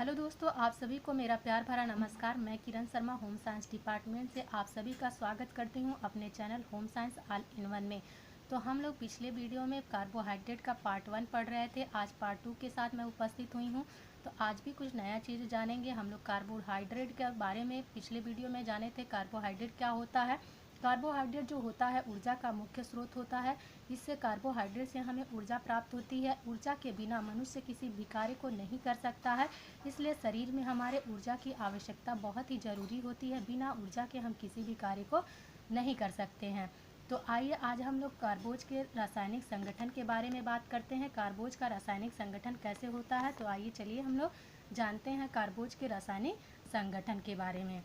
Hello दोस्तों, आप सभी को मेरा प्यार भरा नमस्कार। मैं Kiran Sharma home science department से आप सभी का स्वागत करती हूं अपने channel home science all in one में। तो हम लोग पिछले वीडियो में कार्बोहाइड्रेट का पार्ट 1 पढ़ रहे थे। आज पार्ट 2 के साथ मैं उपस्थित हुई हूं। तो आज भी कुछ नया चीज़ जानेंगे हम लोग। कार्बोहाइड्रेट के बारे में पिछले वीडियो में जाने थे। कार्बोहाइड्रेट क्या होता है। कार्बोहाइड्रेट जो होता है ऊर्जा का मुख्य स्रोत होता है। इससे कार्बोहाइड्रेट से हमें ऊर्जा प्राप्त होती है। ऊर्जा के बिना मनुष्य किसी भी कार्य को नहीं कर सकता है। इसलिए शरीर में हमारे ऊर्जा की आवश्यकता बहुत ही ज़रूरी होती है। बिना ऊर्जा के हम किसी भी कार्य को नहीं कर सकते हैं। तो आइए आज हम लोग कार्बोज के रासायनिक संगठन के बारे में बात करते हैं। कार्बोज का रासायनिक संगठन कैसे होता है, तो आइए चलिए हम लोग जानते हैं कार्बोज के रासायनिक संगठन के बारे में।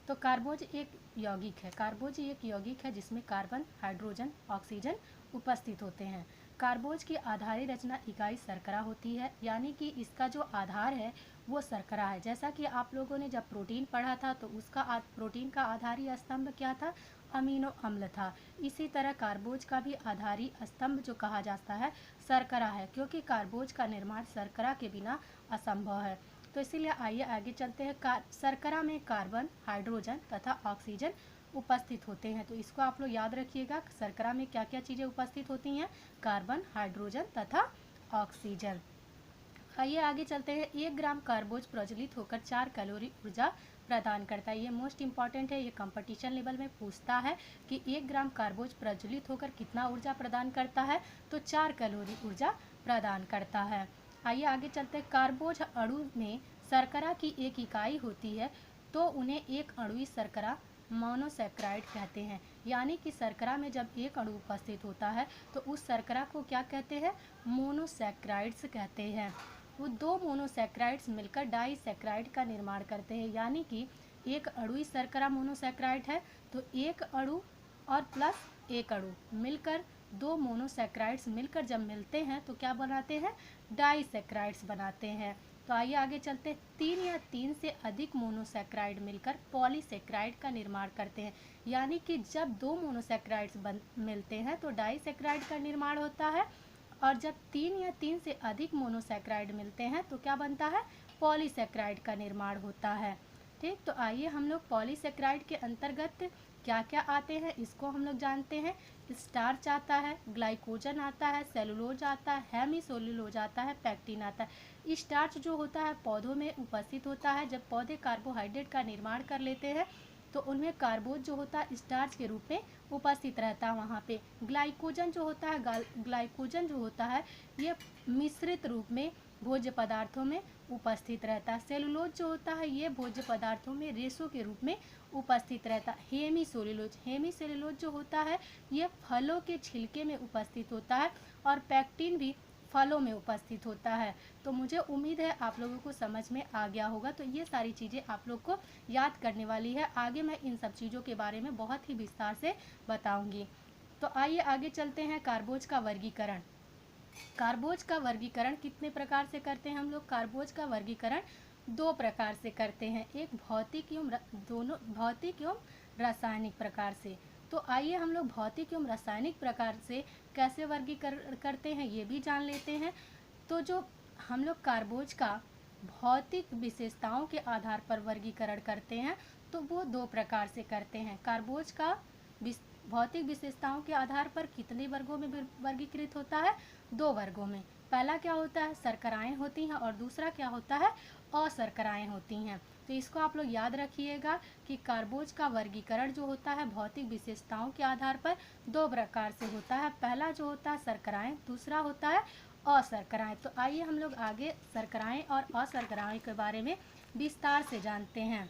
तो कार्बोज एक यौगिक है। कार्बोज एक यौगिक है जिसमें कार्बन, हाइड्रोजन, ऑक्सीजन उपस्थित होते हैं। कार्बोज की आधारी रचना इकाई शर्करा होती है, यानी कि इसका जो आधार है वो शर्करा है। जैसा कि आप लोगों ने जब प्रोटीन पढ़ा था तो उसका प्रोटीन का आधारी स्तंभ क्या था, अमीनो अम्ल था। इसी तरह कार्बोज का भी आधारी स्तंभ जो कहा जाता है शर्करा है, क्योंकि कार्बोज का निर्माण शर्करा के बिना असंभव है। तो इसीलिए आइए आगे चलते हैं। शर्करा में कार्बन, हाइड्रोजन तथा ऑक्सीजन उपस्थित होते हैं। तो इसको आप लोग याद रखिएगा, शर्करा में क्या क्या चीज़ें उपस्थित होती हैं, कार्बन, हाइड्रोजन तथा ऑक्सीजन। आइए आगे चलते हैं। 1 ग्राम कार्बोज प्रज्वलित होकर 4 कैलोरी ऊर्जा प्रदान करता है। ये मोस्ट इंपॉर्टेंट है, ये कंपटीशन लेवल में पूछता है कि 1 ग्राम कार्बोज प्रज्वलित होकर कितना ऊर्जा प्रदान करता है, तो 4 कैलोरी ऊर्जा प्रदान करता है। आइए आगे चलते हैं। कार्बोज अणु में शर्करा की एक इकाई होती है, तो उन्हें एक अणुई शर्करा मोनोसैक्राइड कहते हैं। यानी कि शर्करा में जब एक अणु उपस्थित होता है तो उस शर्करा को क्या कहते हैं, मोनोसैक्राइड्स कहते हैं। वो 2 मोनोसैक्राइड्स मिलकर डाइसैक्राइड का निर्माण करते हैं। यानी कि एक अणुई शर्करा मोनोसैक्राइड है, तो एक अणु और प्लस एक अणु मिलकर 2 मोनोसैक्राइड्स मिलकर जब मिलते हैं तो क्या बनाते हैं, डाइसैक्राइड्स बनाते हैं। तो आइए आगे चलते हैं। 3 या 3 से अधिक मोनोसैक्राइड मिलकर पॉलीसैक्राइड का निर्माण करते हैं। यानी कि जब 2 मोनोसैक्राइड्स मिलते हैं तो डाइसैक्राइड का निर्माण होता है, और जब 3 या 3 से अधिक मोनोसैक्राइड मिलते हैं तो क्या बनता है, पॉलीसैक्राइड का निर्माण होता है। ठीक, तो आइए हम लोग पॉलीसैक्राइड के अंतर्गत क्या क्या आते हैं इसको हम लोग जानते हैं। स्टार्च आता है, ग्लाइकोजन आता है, सेलुलोज आता है, हेमीसोल्यूलोज आता है, पैक्टिन आता है। स्टार्च जो होता है पौधों में उपस्थित होता है। जब पौधे कार्बोहाइड्रेट का निर्माण कर लेते हैं तो उनमें कार्बोज जो होता है स्टार्च के रूप में उपस्थित रहता है वहाँ पे। ग्लाइकोजन जो होता है, ग्लाइकोजन जो होता है ये मिश्रित रूप में भोज्य पदार्थों में उपस्थित रहता है। सेलुलोज जो होता है ये भोज्य पदार्थों में रेशों के रूप में उपस्थित रहता है। हेमीसेलुलोज जो होता है ये फलों के छिलके में उपस्थित होता है, और पैक्टिन भी फलों में उपस्थित होता है। तो मुझे उम्मीद है आप लोगों को समझ में आ गया होगा। तो ये सारी चीज़ें आप लोग को याद करने वाली है। आगे मैं इन सब चीज़ों के बारे में बहुत ही विस्तार से बताऊंगी। तो आइए आगे चलते हैं। कार्बोज का वर्गीकरण। कार्बोज का वर्गीकरण कितने प्रकार से करते हैं हम लोग। कार्बोज का वर्गीकरण 2 प्रकार से करते हैं, एक भौतिक एवं रासायनिक प्रकार से। तो आइए हम लोग भौतिक एवं रासायनिक प्रकार से कैसे वर्गीकरण करते हैं ये भी जान लेते हैं। तो जो हम लोग कार्बोज का भौतिक विशेषताओं के आधार पर वर्गीकरण करते हैं तो वो 2 प्रकार से करते हैं। कार्बोज का भौतिक विशेषताओं के आधार पर कितने वर्गों में वर्गीकृत होता है, 2 वर्गों में। पहला क्या होता है, शर्कराएं होती हैं, और दूसरा क्या होता है, अशर्कराएं होती हैं। तो इसको आप लोग याद रखिएगा कि कार्बोज का वर्गीकरण जो होता है भौतिक विशेषताओं के आधार पर 2 प्रकार से होता है। पहला जो होता है शर्कराएं, दूसरा होता है अशर्कराएं। तो आइए हम लोग आगे शर्कराएं और अशर्कराएं के बारे में विस्तार से जानते हैं।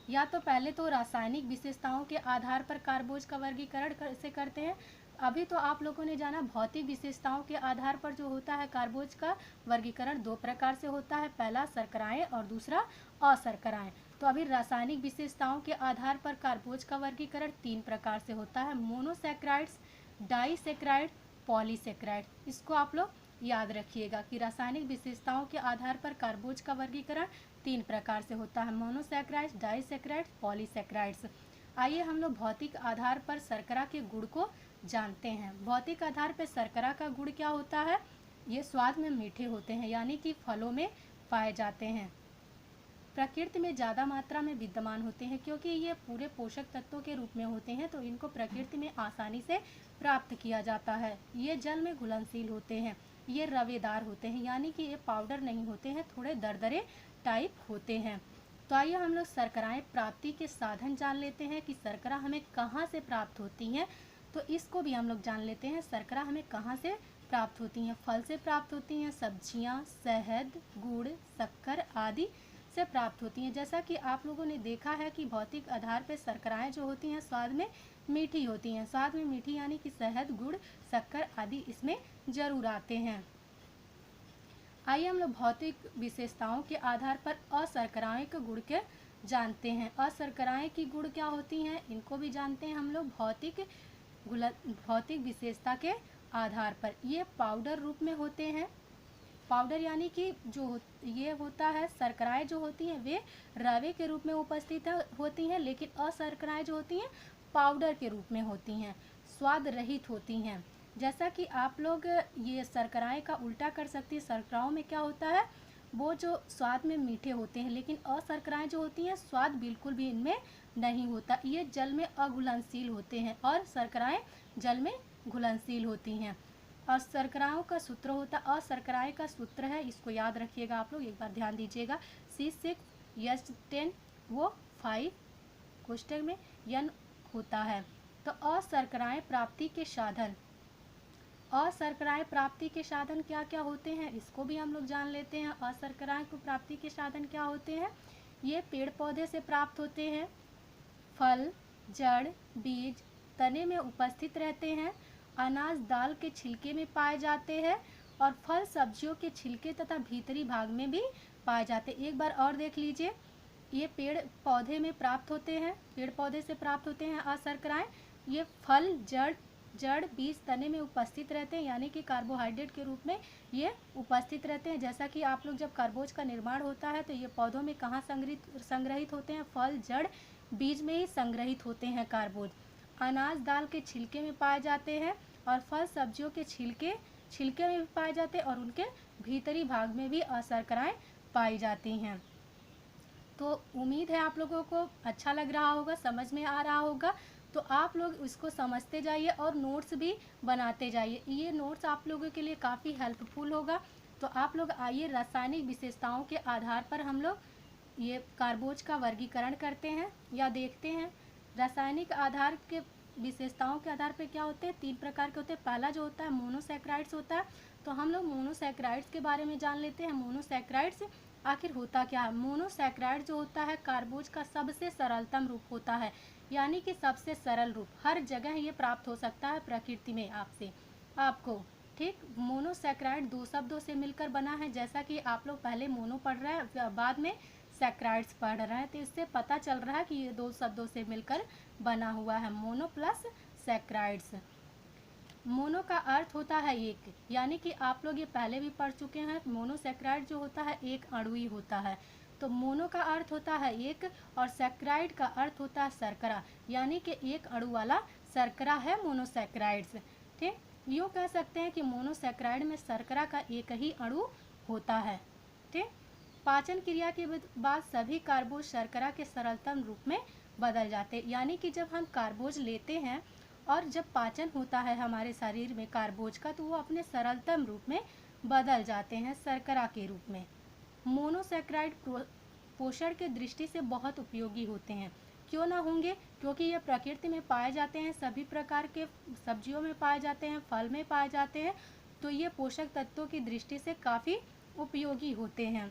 या तो पहले तो रासायनिक विशेषताओं के आधार पर कार्बोज का वर्गीकरण कैसे करते हैं। अभी तो आप लोगों ने जाना भौतिक विशेषताओं के आधार पर जो होता है कार्बोज का वर्गीकरण 2 प्रकार से होता है, पहला शर्कराएं और दूसरा अशर्कराएं। तो अभी रासायनिक विशेषताओं के आधार पर कार्बोज का वर्गीकरण 3 प्रकार से होता है, मोनोसैक्राइड्स, डाइसैक्राइड, पॉलीसैक्राइड। इसको आप लोग याद रखिएगा कि रासायनिक विशेषताओं के आधार पर कार्बोज का वर्गीकरण 3 प्रकार से होता है, मोनोसैक्राइड्स, डाइसैक्राइड्स, पॉलीसैक्राइड्स। आइए हम लोग भौतिक आधार पर शर्करा के गुण को जानते हैं। भौतिक आधार पर शर्करा का गुण क्या होता है, ये स्वाद में मीठे होते हैं, यानी कि फलों में पाए जाते हैं। प्रकृति में ज़्यादा मात्रा में विद्यमान होते हैं, क्योंकि ये पूरे पोषक तत्वों के रूप में होते हैं, तो इनको प्रकृति में आसानी से प्राप्त किया जाता है। ये जल में घुलनशील होते हैं, ये रवेदार होते हैं, यानी कि ये पाउडर नहीं होते हैं, थोड़े दरदरे टाइप होते हैं। तो आइए हम लोग शर्कराएं प्राप्ति के साधन जान लेते हैं कि शर्करा हमें कहाँ से प्राप्त होती हैं। तो इसको भी हम लोग जान लेते हैं, शर्करा हमें कहाँ से प्राप्त होती हैं। फल से प्राप्त होती हैं, सब्जियां, शहद, गुड़, शक्कर आदि से प्राप्त होती हैं। जैसा कि आप लोगों ने देखा है कि भौतिक आधार पर शर्कराएं जो होती हैं स्वाद में मीठी होती हैं। स्वाद में मीठी यानी कि शहद, गुड़, शक्कर आदि इसमें जरूर आते हैं। आइए हम लोग भौतिक विशेषताओं के आधार पर अशर्कराएं के गुण के जानते हैं। अशर्कराएं की गुण क्या होती हैं, इनको भी जानते हैं हम लोग भौतिक विशेषता के आधार पर। ये पाउडर रूप में होते हैं। पाउडर यानी कि जो ये होता है, शर्कराएं जो होती हैं वे रवे के रूप में उपस्थित होती हैं, लेकिन अशर्कराएं जो होती हैं पाउडर के रूप में होती हैं, स्वाद रहित होती हैं। जैसा कि आप लोग ये शर्कराएं का उल्टा कर सकती है। शर्कराओं में क्या होता है, वो जो स्वाद में मीठे होते हैं, लेकिन अशर्कराएं जो होती हैं स्वाद बिल्कुल भी इनमें नहीं होता। ये जल में अघुलनशील होते हैं और शर्कराएं जल में घुलनशील होती हैं। और शर्कराओं का सूत्र होता है, अशर्कराएं का सूत्र है, इसको याद रखिएगा आप लोग, एक बार ध्यान दीजिएगा। C6H10 वो 5 कोष्ठक में N होता है। तो अशर्कराएं प्राप्ति के साधन, अशर्कराएं प्राप्ति के साधन क्या क्या होते हैं, इसको भी हम लोग जान लेते हैं। अशर्कराएं को प्राप्ति के साधन क्या होते हैं, ये पेड़ पौधे से प्राप्त होते हैं। फल, जड़, बीज, तने में उपस्थित रहते हैं। अनाज, दाल के छिलके में पाए जाते हैं और फल सब्जियों के छिलके तथा भीतरी भाग में भी पाए जाते हैं। एक बार और देख लीजिए, ये पेड़ पौधे में प्राप्त होते हैं, पेड़ पौधे से प्राप्त होते हैं अशर्कराएं। ये फल, जड़, बीज, तने में उपस्थित रहते हैं, यानी कि कार्बोहाइड्रेट के रूप में ये उपस्थित रहते हैं। जैसा कि आप लोग जब कार्बोज का निर्माण होता है तो ये पौधों में कहाँ संग्रहित होते हैं, फल, जड़, बीज में ही संग्रहित होते हैं कार्बोज। अनाज, दाल के छिलके में पाए जाते हैं और फल सब्जियों के छिलके में भी पाए जाते हैं और उनके भीतरी भाग में भी अशर्कराएं पाई जाती हैं। तो उम्मीद है आप लोगों को अच्छा लग रहा होगा, समझ में आ रहा होगा। तो आप लोग इसको समझते जाइए और नोट्स भी बनाते जाइए। ये नोट्स आप लोगों के लिए काफ़ी हेल्पफुल होगा। तो आप लोग आइए, रासायनिक विशेषताओं के आधार पर हम लोग ये कार्बोज का वर्गीकरण करते हैं या देखते हैं। रासायनिक आधार के विशेषताओं के आधार पर क्या होते हैं, 3 प्रकार के होते हैं। पहला जो होता है मोनोसैकराइड्स होता है। तो हम लोग मोनोसैकराइड्स के बारे में जान लेते हैं। मोनोसैकराइड्स आखिर होता क्या है। मोनोसैकराइड जो होता है कार्बोज का सबसे सरलतम रूप होता है, यानी कि सबसे सरल रूप। हर जगह ये प्राप्त हो सकता है प्रकृति में आपको, ठीक। मोनोसैकराइड 2 शब्दों से मिलकर बना है। जैसा कि आप लोग पहले मोनो पढ़ रहे हैं, बाद में सैकराइड्स पढ़ रहे हैं, तो इससे पता चल रहा है कि ये 2 शब्दों से मिलकर बना हुआ है, मोनो प्लस सैकराइड्स। मोनो का अर्थ होता है एक, यानी कि आप लोग ये पहले भी पढ़ चुके हैं। मोनोसैकराइड जो होता है एक अणु ही होता है। तो मोनो का अर्थ होता है एक और सैकराइड का अर्थ होता है शर्करा, यानी कि एक अणु वाला शर्करा है मोनोसैकराइड्स, ठीक। यूँ कह सकते हैं कि मोनोसैकराइड में शर्करा का एक ही अणु होता है, ठीक। पाचन क्रिया के बाद सभी कार्बोज शर्करा के सरलतम रूप में बदल जाते हैं, यानी कि जब हम कार्बोज लेते हैं और जब पाचन होता है हमारे शरीर में कार्बोज का, तो वो अपने सरलतम रूप में बदल जाते हैं शर्करा के रूप में। मोनोसैकराइड पोषण के दृष्टि से बहुत उपयोगी होते हैं। क्यों ना होंगे, क्योंकि ये प्रकृति में पाए जाते हैं, सभी प्रकार के सब्जियों में पाए जाते हैं, फल में पाए जाते हैं। तो ये पोषक तत्वों की दृष्टि से काफ़ी उपयोगी होते हैं।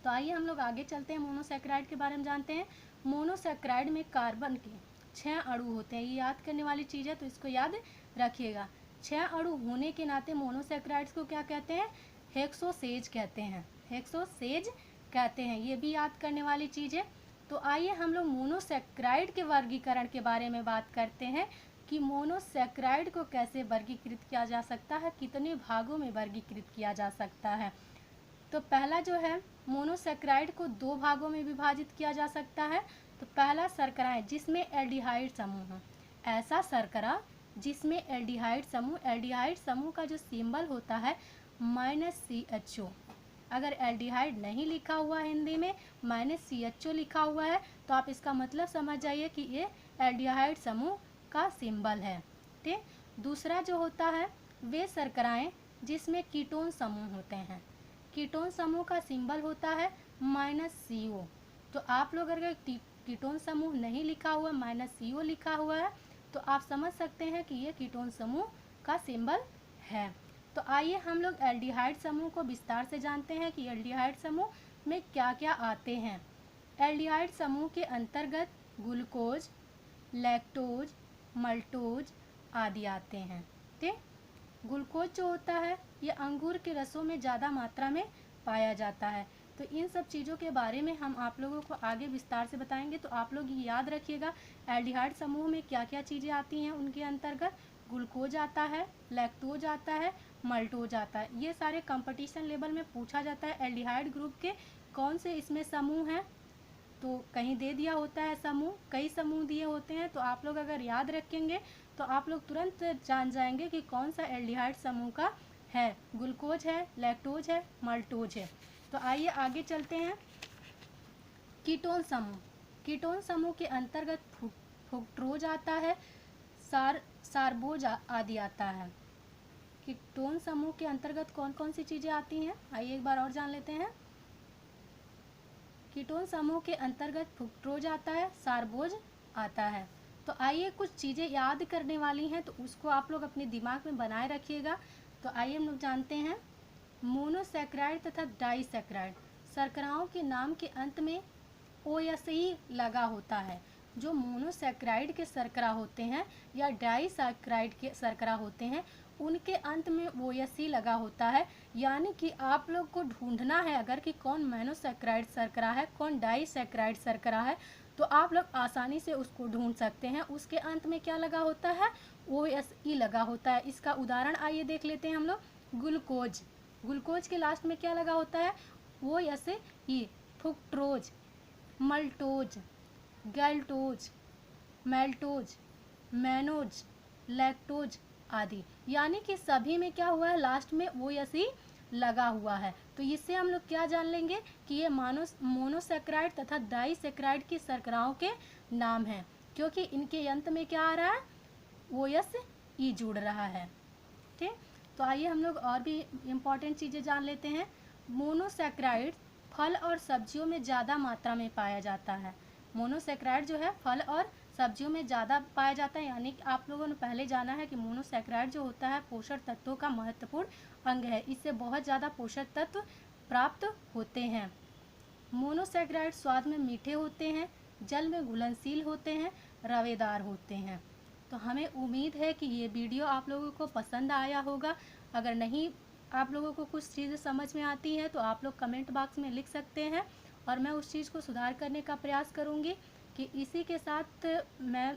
तो आइए हम लोग आगे चलते हैं, मोनोसैकराइड के बारे में जानते हैं। मोनोसैकराइड में कार्बन के 6 अणु होते हैं। ये याद करने वाली चीज़ है, तो इसको याद रखिएगा। 6 अणु होने के नाते मोनोसैकराइड्स को क्या कहते हैं, हेक्सोसेज कहते हैं, हेक्सोसेज कहते हैं। ये भी याद करने वाली चीज़ है। तो आइए हम लोग मोनोसैकराइड के वर्गीकरण के बारे में बात करते हैं कि मोनोसैकराइड को कैसे वर्गीकृत किया जा सकता है, कितने भागों में वर्गीकृत किया जा सकता है। तो पहला जो है, मोनोसैकराइड को 2 भागों में विभाजित किया जा सकता है। तो पहला शर्कराएं जिसमें एल्डिहाइड समूह है, ऐसा शर्करा जिसमें एल्डिहाइड समूह का जो सिंबल होता है -CHO, अगर एल्डिहाइड नहीं लिखा हुआ है हिंदी में, -CHO लिखा हुआ है, तो आप इसका मतलब समझ जाइए कि ये एल्डिहाइड समूह का सिंबल है। ठीक। दूसरा जो होता है वे शर्कराएं जिसमें कीटोन समूह होते हैं। कीटोन समूह का सिंबल होता है -CO। तो आप लोग अगर कीटोन समूह नहीं लिखा हुआ, -CO लिखा हुआ है, तो आप समझ सकते हैं कि ये कीटोन समूह का सिंबल है। तो आइए हम लोग एल्डिहाइड समूह को विस्तार से जानते हैं कि एल्डिहाइड समूह में क्या क्या आते हैं। एल्डिहाइड समूह के अंतर्गत ग्लूकोज, लैक्टोज, मल्टोज आदि आते हैं। ठीक। ग्लूकोज जो होता है ये अंगूर के रसों में ज़्यादा मात्रा में पाया जाता है। तो इन सब चीज़ों के बारे में हम आप लोगों को आगे विस्तार से बताएंगे। तो आप लोग ये याद रखिएगा एल्डिहाइड समूह में क्या क्या चीज़ें आती हैं। उनके अंतर्गत ग्लूकोज आता है, लैक्टोज आता है, मल्टोज आता है। ये सारे कंपटीशन लेवल में पूछा जाता है एल्डिहाइड ग्रुप के कौन से इसमें समूह हैं। तो कहीं दे दिया होता है समूह, कई समूह दिए होते हैं। तो आप लोग अगर याद रखेंगे तो आप लोग तुरंत जान जाएंगे कि कौन सा एल्डिहाइड समूह का है। ग्लूकोज है, लैक्टोज है, मल्टोज है। तो आइए आगे चलते हैं। कीटोन समूह। कीटोन समूह के अंतर्गत फ्रुक्टोज आता है, सारबोज आदि आता है। कीटोन समूह के अंतर्गत कौन कौन सी चीज़ें आती हैं, आइए एक बार और जान लेते हैं। कीटोन समूह के अंतर्गत फ्रुक्टोज आता है, सारबोज आता है। तो आइए कुछ चीज़ें याद करने वाली हैं, तो उसको आप लोग अपने दिमाग में बनाए रखिएगा। तो आइए हम लोग जानते हैं मोनोसैकराइड तथा डाइसैकराइड। शर्कराओं के नाम के अंत में OS ही लगा होता है। जो मोनोसैकराइड के शर्करा होते हैं या डाइसैकराइड के शर्करा होते हैं उनके अंत में OS ही लगा होता है। यानी कि आप लोग को ढूंढना है अगर कि कौन मोनोसैकराइड शर्करा है, कौन डाइसैकराइड शर्करा है, तो आप लोग आसानी से उसको ढूंढ सकते हैं। उसके अंत में क्या लगा होता है, OS ही लगा होता है। इसका उदाहरण आइए देख लेते हैं हम लोग। ग्लूकोज, ग्लूकोज के लास्ट में क्या लगा होता है, OS ही। फ्रुक्टोज, मल्टोज, गैल्टोज, मैल्टोज, मैनोज, लैक्टोज आदि। यानी कि सभी में क्या हुआ है, लास्ट में OS ही लगा हुआ है। तो इससे हम लोग क्या जान लेंगे कि ये मोनोसैकराइड तथा डाइसैकराइड की शर्कराओं के नाम हैं, क्योंकि इनके अंत में क्या आ रहा है, OS ही जुड़ रहा है। ठीक। तो आइए हम लोग और भी इम्पॉर्टेंट चीज़ें जान लेते हैं। मोनोसैकराइड फल और सब्जियों में ज़्यादा मात्रा में पाया जाता है। मोनोसैकराइड जो है फल और सब्जियों में ज़्यादा पाया जाता है। यानी कि आप लोगों ने पहले जाना है कि मोनोसैकराइड जो होता है पोषक तत्वों का महत्वपूर्ण अंग है। इससे बहुत ज़्यादा पोषक तत्व प्राप्त होते हैं। मोनोसैकराइड स्वाद में मीठे होते हैं, जल में घुलनशील होते हैं, रवेदार होते हैं। तो हमें उम्मीद है कि ये वीडियो आप लोगों को पसंद आया होगा। अगर नहीं आप लोगों को कुछ चीज़ें समझ में आती हैं तो आप लोग कमेंट बॉक्स में लिख सकते हैं और मैं उस चीज़ को सुधार करने का प्रयास करूँगी। कि इसी के साथ मैं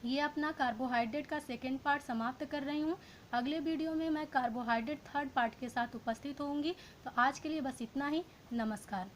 ये अपना कार्बोहाइड्रेट का सेकेंड पार्ट समाप्त कर रही हूँ। अगले वीडियो में मैं कार्बोहाइड्रेट थर्ड पार्ट के साथ उपस्थित होंगी। तो आज के लिए बस इतना ही। नमस्कार।